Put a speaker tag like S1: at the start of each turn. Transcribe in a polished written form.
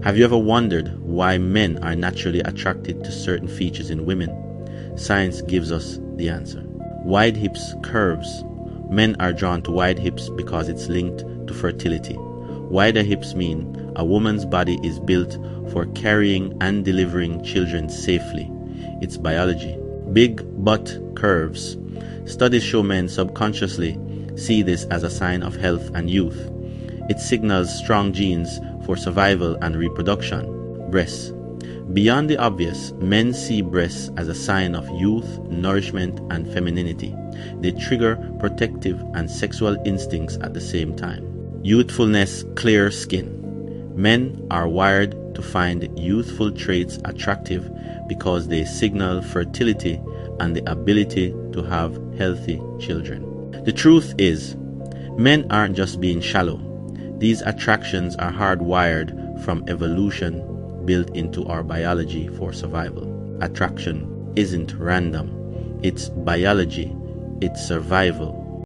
S1: Have you ever wondered why men are naturally attracted to certain features in women? Science gives us the answer. Wide hips, curves. Men are drawn to wide hips because it's linked to fertility. Wider hips mean a woman's body is built for carrying and delivering children safely. It's biology. Big butt curves. Studies show men subconsciously see this as a sign of health and youth. It signals strong genes for survival and reproduction. Breasts. Beyond the obvious, men see breasts as a sign of youth, nourishment, and femininity. They trigger protective and sexual instincts at the same time. Youthfulness, clear skin. Men are wired to find youthful traits attractive because they signal fertility and the ability to have healthy children. The truth is, men aren't just being shallow. These attractions are hardwired from evolution built into our biology for survival. Attraction isn't random. It's biology. It's survival.